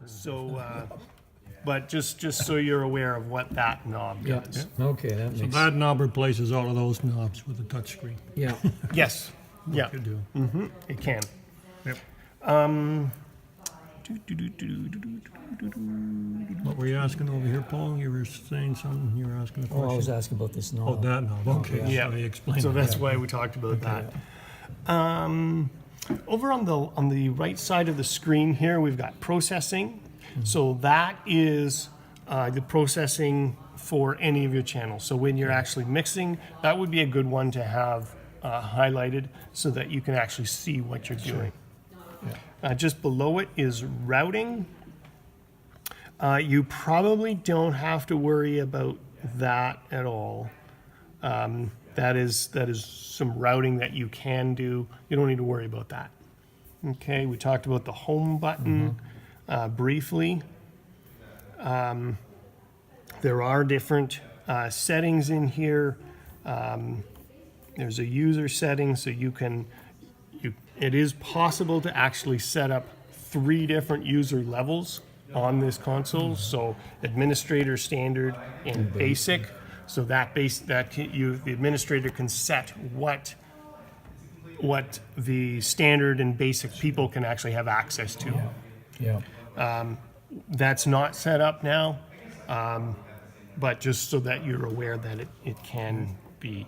So, but just so you're aware of what that knob Yeah. does. Okay, that So makes. that knob replaces all of those knobs with a touchscreen. Yeah. Yes. Yeah, Could do. it can. Yep. Um, What were you asking over here, Paul? You were saying something. You were asking a Oh, I was question. asking about this knob. Oh, that knob. Okay. Yeah. So you explained So it. that's why we talked about that. Over on the right side of the screen here, we've got processing. So that is the processing for any of your channels. So when you're actually mixing, that would be a good one to have highlighted so that you can actually see what you're doing. Just below it is routing. You probably don't have to worry about that at all. That is some routing that you can do. You don't need to worry about that. Okay, we talked about the home button briefly. There are different settings in here. There's a user setting, so it is possible to actually set up 3 different user levels on this console. So administrator, standard, and basic. So the administrator can set what the standard and basic people can actually have access to. Yeah. That's not set up now, but just so that you're aware that it can be.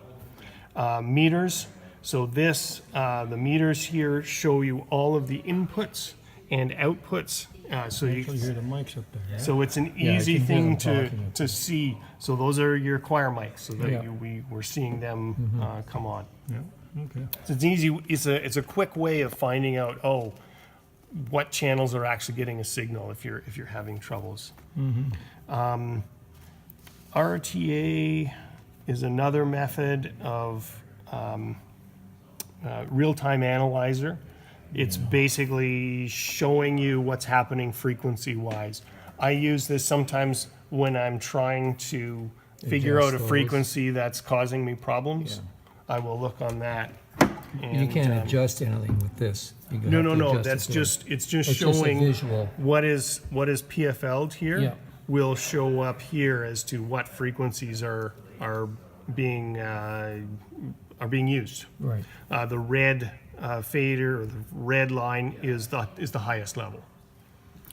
Meters. So the meters here show you all of the inputs and outputs. So you Actually, hear the mics up there. Right? So it's an Yeah, I easy can hear thing them talking. to see. So those are your choir mics, so that Yeah. we're seeing them come on. Yeah. Okay. So it's easy. It's a quick way of finding out what channels are actually getting a signal if you're having troubles. RTA is another method of real-time analyzer. It's basically showing you what's happening frequency-wise. I use this sometimes when I'm trying to figure Adjust out a those. frequency that's causing me problems. I will look on that. You and, can't adjust anything with this. You have to No. adjust That's it to- just it's just It's just a showing visual. what is PFL'd here. Yeah. Will show up here as to what frequencies are being used. Right. The red fader or the red line is the highest level.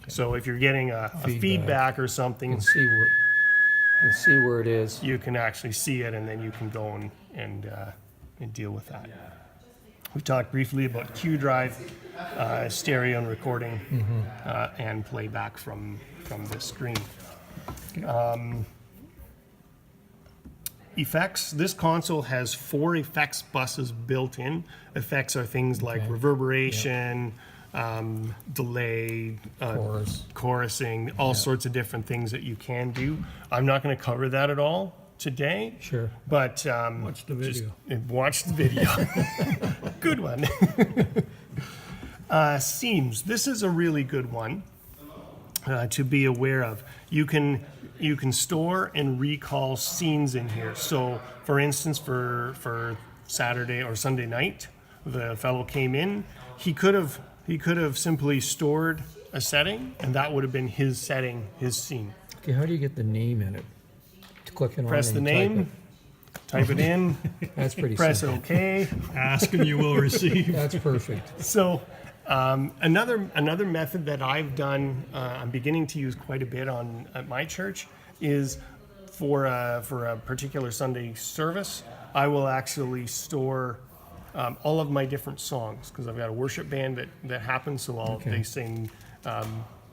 So if you're getting a feedback or something, You can see where it is. you can actually see it, and then you can go and deal with that. We talked briefly about Q drive, stereo and recording, and playback from the screen. Effects. This console has 4 effects buses built in. Effects are things like reverberation, delay, chorusing, all sorts of different things that you can do. I'm not going to cover that at all today. Sure. But Watch the video. watch the video. Good one. Seams. This is a really good one to be aware of. You can store and recall scenes in here. So, for instance, for Saturday or Sunday night, the fellow came in. He could have simply stored a setting, and that would have been his setting, his scene. Okay, how do you get the name in it? To click it on Press the and name, type it in, That's pretty press simple. OK. Ask and you will receive. That's perfect. So another method that I've done, I'm beginning to use quite a bit at my church, is for a particular Sunday service, I will actually store all of my different songs, because I've got a worship band that happens. So they sing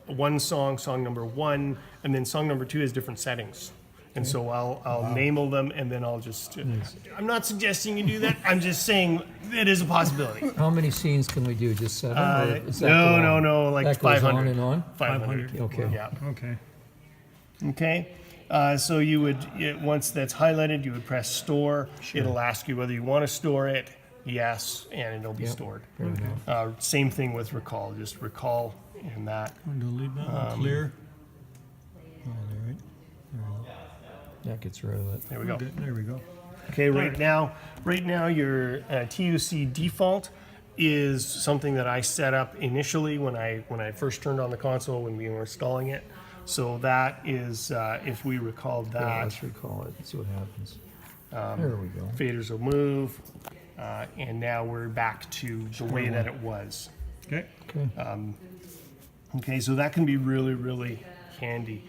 one song number 1, and then song number 2 has different settings. And so I'll name them, and then I'll just. I'm not suggesting you do that. I'm just saying it is a possibility. How many scenes can we do? Just 7? Or is that go on? No, like that goes 500. on and on? 500. Okay. Yeah. Okay. Okay. So you would, once that's highlighted, you would press store. It'll ask you whether you want to store it. Yes, and it'll be stored. Fair enough. Same thing with recall. Just recall and that. Delete that. Clear. Oh, there, right? That gets rid of it. There we go. There we go. Okay, right now your TUC default is something that I set up initially when I first turned on the console when we were installing it. So that is, if we recall Yeah, that, let's recall it and see what happens. There we go. faders will move, and now we're back to the way that it was. Okay. Okay. Okay, so that can be really, really handy.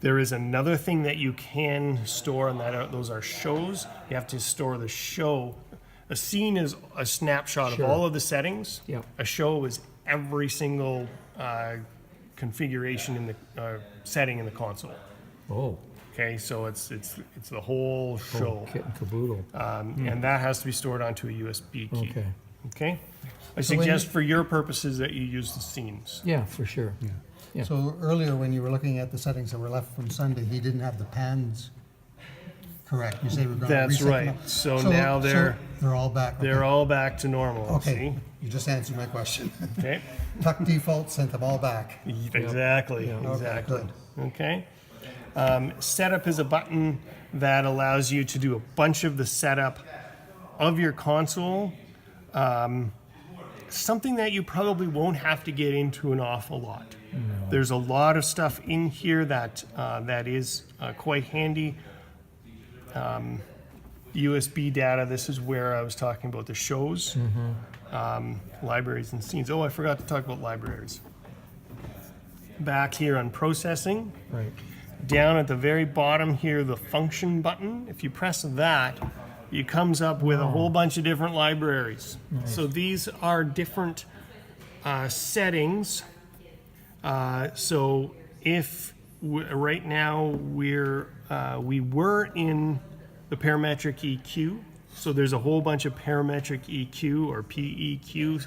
There is another thing that you can store, and those are shows. You have to store the show. A scene is a snapshot Sure. of all of the settings. Yep. A show is every single configuration in the setting in the console. Oh, Okay, so it's the whole show, kit and caboodle. and that has to be stored onto a USB key. Okay. Okay. I So when suggest for your purposes that you use the scenes. Yeah, for sure. Yeah. So earlier, when you were looking at the settings that were left from Sunday, he didn't have the pans correct. You say we're going to That's reset them right. up. So now they're all back. Okay. they're all back to normal. Okay, you just answered my question. See? Okay. Tuck default sent them all back. Exactly. Yeah. Exactly. good. Okay. Setup is a button that allows you to do a bunch of the setup of your console. Something that you probably won't have to get into an awful lot. There's a lot of stuff in here that that is quite handy. USB data. This is where I was talking about the shows, libraries and scenes. Oh, I forgot to talk about libraries. Back here on processing. Right. Down at the very bottom here, the function button, if you press that, it comes up with a whole bunch of different libraries. So these are different settings. So if right now we were in the parametric EQ, so there's a whole bunch of parametric EQ or PEQ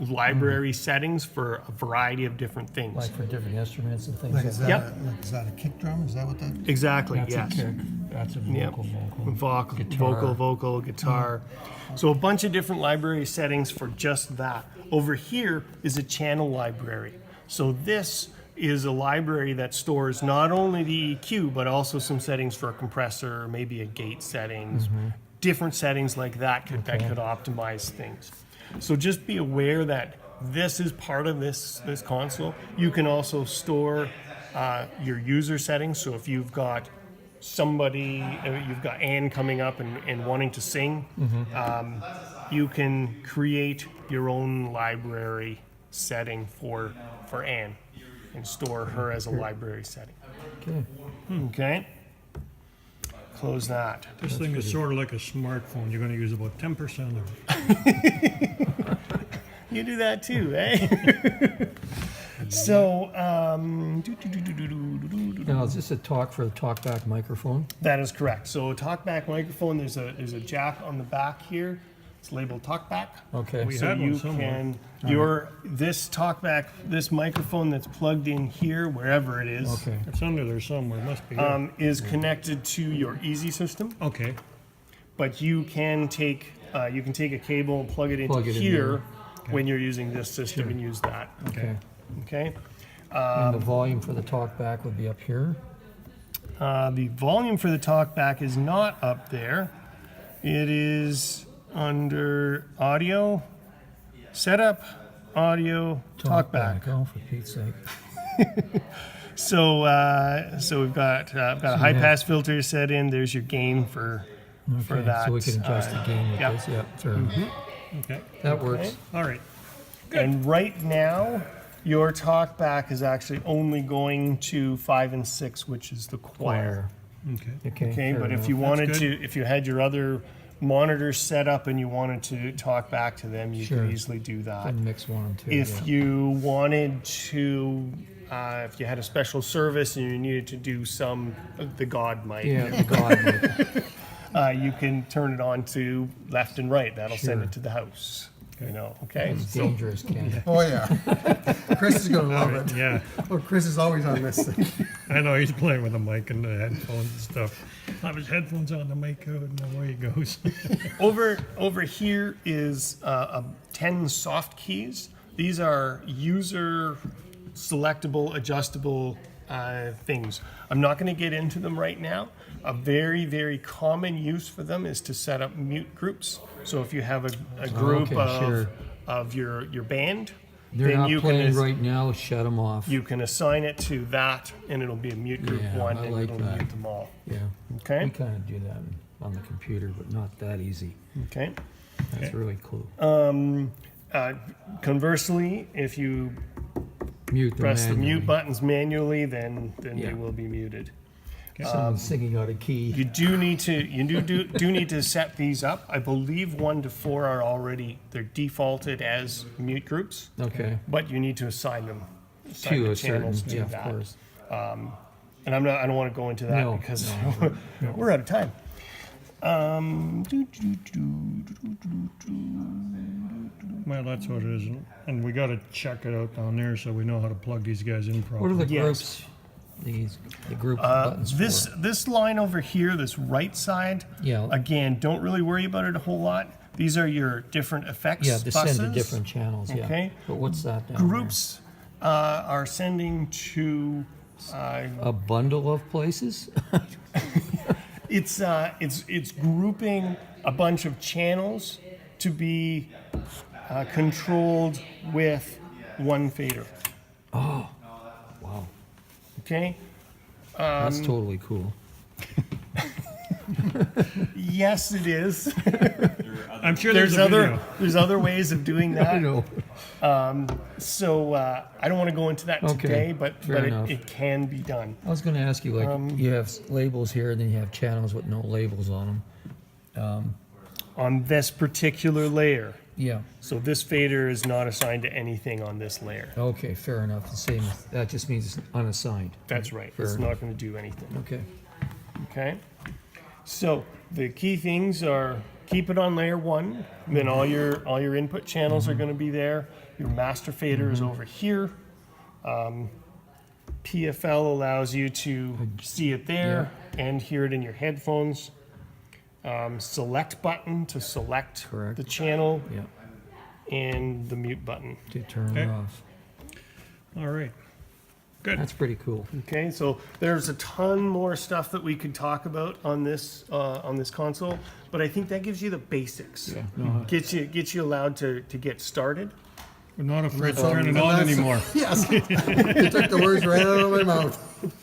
library settings for a variety of different things. Like for different instruments and things Like, like is that. that, is that a kick drum? Is that what that? Exactly, That's yes. a kick. That's a Yep. vocal. Guitar. Vocal, guitar. So a bunch of different library settings for just that. Over here is a channel library. So this is a library that stores not only the EQ, but also some settings for a compressor, maybe a gate settings, different settings like that that could optimize things. So just be aware that this is part of this console. You can also store your user settings. So if you've got somebody, you've got Anne coming up and wanting to sing, you can create your own library setting for Anne and store her as a library setting. Okay. Okay? Close that. This thing is sort of like a smartphone. You're going to use about 10% of it. You do that too, eh? So, Now, is this a talk for the talkback microphone? that is correct. So, talkback microphone. There's a jack on the back here. It's labeled talkback. Okay. We So had one you somewhere. can this talkback, this microphone that's plugged in here, wherever it is, Okay. It's under there somewhere. Must be. Here. is connected to your Easy system. Okay. But you can take a cable and plug it into Plug it in here when you're using this system and use that. Okay. Okay. And the volume for the talkback would be up here. The volume for the talkback is not up there. It is under audio, setup, audio, talkback. Oh, for Pete's sake. So we've got I've got a high pass filter set in. There's your gain for Okay, that. so we can adjust the gain with yep. this. Yep. Sure. Okay. That works. All right. And right now, your talkback is actually only going to 5 and 6, which is the choir. Okay. Okay, fair but if enough. you wanted good. to, if you had your other monitors set up and you wanted to talk back to them, you Sure. could easily do that. Can mix one and two. If yeah. you wanted to, if you had a special service and you needed to do the God mic, Yeah, the God mic. you can turn it on to left and right. That'll send Sure. it to the house. You know, okay? It's dangerous, Ken. Oh, yeah. Chris is going to love it. Yeah. Oh, Chris is always on this thing. I know he's playing with the mic and the headphones and stuff. Have his headphones on the mic out and away he goes. Over here is 10 soft keys. These are user selectable, adjustable things. I'm not going to get into them right now. A very, very common use for them is to set up mute groups. So if you have a group Okay, sure. of your band, They're then not you playing can right now, shut them off. you can assign it to that, and it'll be a mute group Yeah, one, I and like it'll that. mute them all. Yeah. Okay. We kind of do that on the computer, but not that easy. Okay. That's really cool. Conversely, if you Mute them press the manually. mute buttons manually, then Yeah. they will be muted. Someone's singing out a key. You do need to set these up. I believe 1 to 4 are already they're defaulted as mute groups, Okay. but you need to assign them assign To the a certain, channels to yeah, of that. course. And I don't want to go into that No, because we're out of time. Well, that's what it is, and we gotta check it out down there so we know how to plug these guys in What are properly. the Yes. groups? The group buttons This for? this line over here, this right side, Yeah. again, don't really worry about it a whole lot. These are your different effects Yeah, to send to buses. different channels. Yeah. Okay. But what's that down Groups are sending to. there? A bundle of places. It's grouping a bunch of channels to be controlled with one fader. Wow. Okay. That's totally cool. Yes, it is. I'm sure there's There's other ways of doing that. I know. So I don't want to go into that Okay, today, but fair enough. it can be done. I was going to ask you, like, you have labels here, and then you have channels with no labels on them. On this particular layer. Yeah. So this fader is not assigned to anything on this layer. Okay, fair enough. The same. That just means it's unassigned. That's right. Fair It's enough. not going to do anything. Okay. Okay. So the key things are keep it on layer 1. Then all your input channels are going to be there. Your master fader is over here. PFL allows you to see it there and hear it in your headphones. Select button to select Correct. the channel, Yeah. and the mute button. To turn it Okay. off. All right. Good. That's pretty cool. Okay, so there's a ton more stuff that we could talk about on this console, but I think that gives you the basics. Yeah. No, Gets you allowed to get started. We're not afraid to turn it on That's- anymore. Yes. You took the words right out of my mouth.